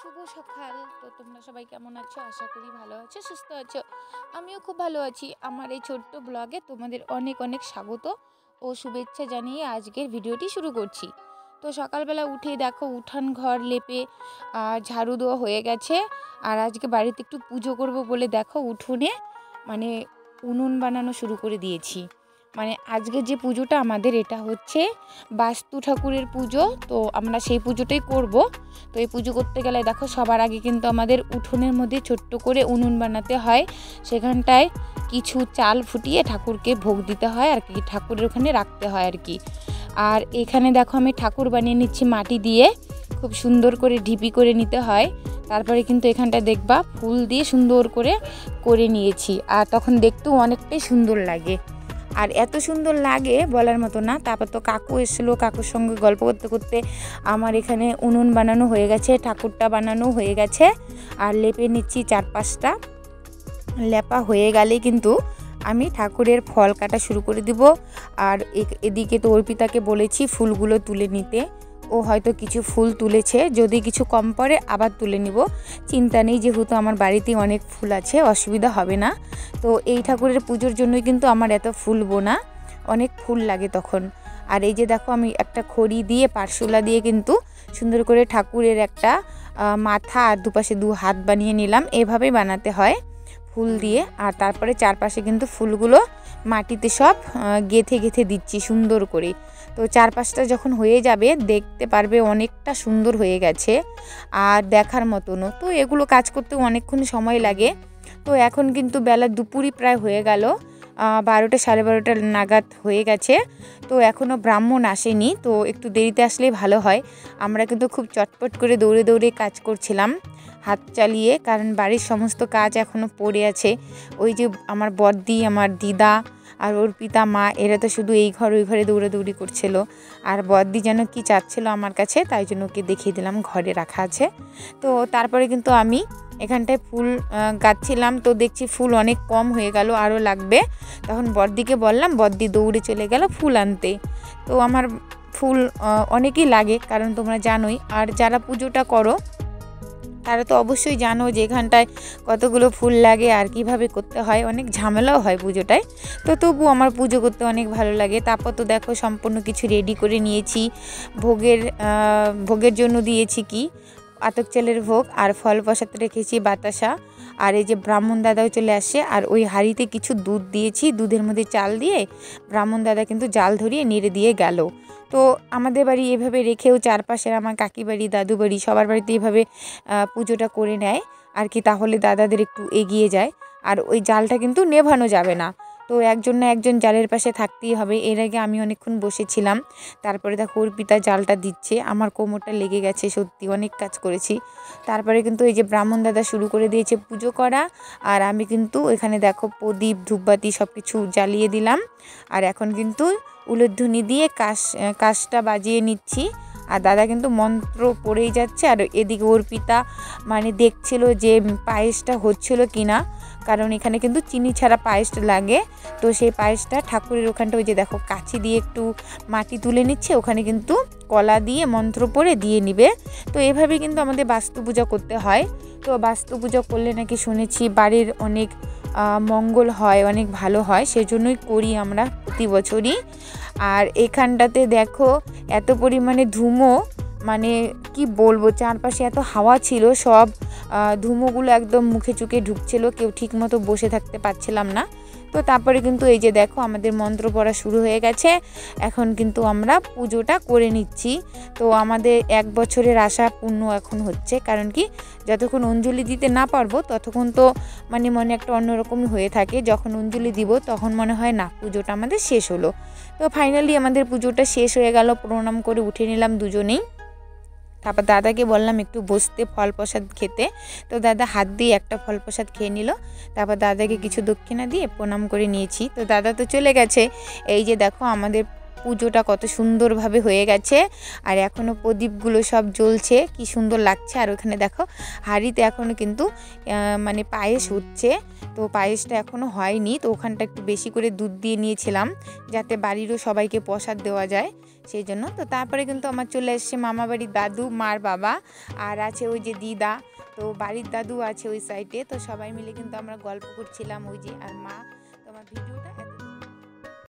শুভ সকাল। তো তোমরা সবাই কেমন আছো? আশা করি ভালো আছো, সুস্থ আছো। আমিও খুব ভালো আছি। আমার এই ছোট্ট ব্লগে তোমাদের অনেক অনেক স্বাগত ও শুভেচ্ছা জানিয়ে আজকের ভিডিওটি শুরু করছি। তো সকালবেলা উঠেই দেখো উঠান ঘর লেপে ঝাড়ু দেওয়া হয়ে গেছে। আর আজকে বাড়িতে একটু পুজো করব বলে দেখো উঠোনে মানে উনুন বানানো শুরু করে দিয়েছি। মানে আজকে যে পুজোটা আমাদের এটা হচ্ছে বাস্তু ঠাকুরের পুজো। তো আমরা সেই পুজোটাই করব। তো এই পুজো করতে গেলে দেখো সবার আগে কিন্তু আমাদের উঠোনের মধ্যে ছোট্ট করে উনুন বানাতে হয়। সেখানটায় কিছু চাল ফুটিয়ে ঠাকুরকে ভোগ দিতে হয় আর কি, ঠাকুরের ওখানে রাখতে হয় আর কি। আর এখানে দেখো আমি ঠাকুর বানিয়ে নিচ্ছি মাটি দিয়ে, খুব সুন্দর করে ঢিপি করে নিতে হয়। তারপরে কিন্তু এখানটা দেখবা ফুল দিয়ে সুন্দর করে নিয়েছি। আর তখন দেখতেও অনেকটাই সুন্দর লাগে। আর এত সুন্দর লাগে বলার মতো না। তারপর তো কাকু এসেছিলো, কাকুর সঙ্গে গল্প করতে করতে আমার এখানে উনুন বানানো হয়ে গেছে, ঠাকুরটা বানানো হয়ে গেছে। আর লেপে নিচ্ছি 4-5টা। লেপা হয়ে গেলে কিন্তু আমি ঠাকুরের ফল কাটা শুরু করে দিব। আর এদিকে তো অর্পিতাকে বলেছি ফুলগুলো তুলে নিতে। ও হয়তো কিছু ফুল তুলেছে, যদি কিছু কম পড়ে আবার তুলে নিব, চিন্তা নেই, যেহেতু আমার বাড়িতে অনেক ফুল আছে, অসুবিধা হবে না। তো এই ঠাকুরের পুজোর জন্যই কিন্তু আমার এত ফুল বোনা, অনেক ফুল লাগে তখন। আর এই যে দেখো আমি একটা খড়ি দিয়ে পারশোলা দিয়ে কিন্তু সুন্দর করে ঠাকুরের একটা মাথা আর দুপাশে 2 হাত বানিয়ে নিলাম। এভাবেই বানাতে হয় ফুল দিয়ে। আর তারপরে চারপাশে কিন্তু ফুলগুলো মাটিতে সব গেঁথে গেঁথে দিচ্ছি সুন্দর করে। তো 4-5টা যখন হয়ে যাবে দেখতে পারবে অনেকটা সুন্দর হয়ে গেছে আর দেখার মতনও। তো এগুলো কাজ করতে অনেকক্ষণ সময় লাগে। তো এখন কিন্তু বেলা দুপুরই প্রায় হয়ে গেল, 12টা 12:30 নাগাদ হয়ে গেছে। তো এখনও ব্রাহ্মণ আসেনি, তো একটু দেরিতে আসলেই ভালো হয়। আমরা কিন্তু খুব চটপট করে দৌড়ে দৌড়ে কাজ করছিলাম হাত চালিয়ে, কারণ বাড়ির সমস্ত কাজ এখনও পড়ে আছে। ওই যে আমার বড়দি, আমার দিদা আর অর্পিতা মা, এরা তো শুধু এই ঘর ওই ঘরে দৌড়াদৌড়ি করছিল। আর বড়দি যেন কি চাচ্ছিল আমার কাছে, তাই জন্য ওকে দেখিয়ে দিলাম ঘরে রাখা আছে। তো তারপরে কিন্তু আমি এখানটায় ফুল গাচ্ছিলাম। তো দেখছি ফুল অনেক কম হয়ে গেল, আরও লাগবে। তখন বড়দিকে বললাম, বড়দি দৌড়ে চলে গেল ফুল আনতে। তো আমার ফুল অনেকই লাগে, কারণ তোমরা জানোই। আর যারা পুজোটা করো তারা তো অবশ্যই জানো যে এখানটায় কতগুলো ফুল লাগে আর কিভাবে করতে হয়, অনেক ঝামেলাও হয় পুজোটায়। তো তবু আমার পুজো করতে অনেক ভালো লাগে। তারপর তো দেখো সম্পূর্ণ কিছু রেডি করে নিয়েছি। ভোগের জন্য দিয়েছি কি আতক চালের ভোগ, আর ফল প্রসাদ রেখেছি বাতাসা। আর এই যে ব্রাহ্মণ দাদাও চলে আসে, আর ওই হাঁড়িতে কিছু দুধ দিয়েছি, দুধের মধ্যে চাল দিয়ে ব্রাহ্মণ দাদা কিন্তু জাল ধরিয়ে নেড়ে দিয়ে গেল। তো আমাদের বাড়ি এভাবে রেখেও চারপাশের আমার কাকি বাড়ি, দাদু বাড়ি, সবার বাড়িতে এভাবে পুজোটা করে নেয় আর কি, তাহলে দাদাদের একটু এগিয়ে যায়। আর ওই জালটা কিন্তু নেভানো যাবে না, তো একজন না একজন জালের পাশে থাকতেই হবে। এর আগে আমি অনেকক্ষণ বসেছিলাম। তারপরে দেখো অর্পিতা জালটা দিচ্ছে, আমার কোমরটা লেগে গেছে, সত্যি অনেক কাজ করেছি। তারপরে কিন্তু এই যে ব্রাহ্মণ দাদা শুরু করে দিয়েছে পুজো করা। আর আমি কিন্তু এখানে দেখো প্রদীপ ধূপবাতি সব কিছু জ্বালিয়ে দিলাম। আর এখন কিন্তু উলুধ্বনি দিয়ে কাশটা বাজিয়ে নিচ্ছি। আর দাদা কিন্তু মন্ত্র পড়েই যাচ্ছে। আর এদিকে অর্পিতা মানে দেখছিল যে পায়েসটা হচ্ছিল কিনা, কারণ এখানে কিন্তু চিনি ছাড়া পায়েসটা লাগে। তো সেই পায়েসটা ঠাকুরের ওখানটা ওই যে দেখো কাছি দিয়ে একটু মাটি তুলে নিচ্ছে, ওখানে কিন্তু কলা দিয়ে মন্ত্র পড়ে দিয়ে নিবে। তো এভাবে কিন্তু আমাদের বাস্তু পূজা করতে হয়। তো বাস্তু পূজা করলে নাকি শুনেছি বাড়ির অনেক মঙ্গল হয়, অনেক ভালো হয়, সেজন্যই করি আমরা প্রতি বছরই। আর এখানটাতে দেখো এত পরিমাণে ধুমো, মানে কি বলবো, চারপাশে এত হাওয়া ছিল, সব ধুমোগুলো একদম মুখে চুখে ঢুকছিল, কেউ ঠিক মতো বসে থাকতে পারছিলাম না। তো তারপরে কিন্তু এই যে দেখো আমাদের মন্ত্র পড়া শুরু হয়ে গেছে। এখন কিন্তু আমরা পুজোটা করে নিচ্ছি। তো আমাদের 1 বছরের আশা পূর্ণ এখন হচ্ছে, কারণ কি যতক্ষণ অঞ্জলি দিতে না পারবো ততক্ষণ তো মানে মনে একটা অন্যরকমই হয়ে থাকে। যখন অঞ্জলি দিব তখন মনে হয় না পুজোটা আমাদের শেষ হলো। তো ফাইনালি আমাদের পুজোটা শেষ হয়ে গেল, প্রণাম করে উঠে নিলাম দুজনেই। তারপর দাদাকে বললাম একটু বসতে, ফল প্রসাদ খেতে। তো দাদা হাত দিয়ে একটা ফল প্রসাদ খেয়ে নিল। তারপর দাদাকে কিছু দক্ষিণা দিয়ে প্রণাম করে নিয়েছি। তো দাদা তো চলে গেছে। এই যে দেখো আমাদের পুজোটা কত সুন্দরভাবে হয়ে গেছে। আর এখনও প্রদীপগুলো সব জ্বলছে, কি সুন্দর লাগছে। আর ওখানে দেখো হাঁড়িতে এখনও কিন্তু মানে পায়েস হচ্ছে। তো পায়েসটা এখনও হয়নি, তো ওখানটা একটু বেশি করে দুধ দিয়ে নিয়েছিলাম যাতে বাড়িরও সবাইকে প্রসাদ দেওয়া যায়, সেই জন্য। তো তারপরে কিন্তু আমার চলে এসছে মামা বাড়ির দাদু, মার বাবা, আর আছে ওই যে দিদা, তো বাড়ির দাদু আছে ওই সাইডে। তো সবাই মিলে কিন্তু আমরা গল্প করছিলাম ওই যে, আর মা। তো আমার ভিডিওটা এত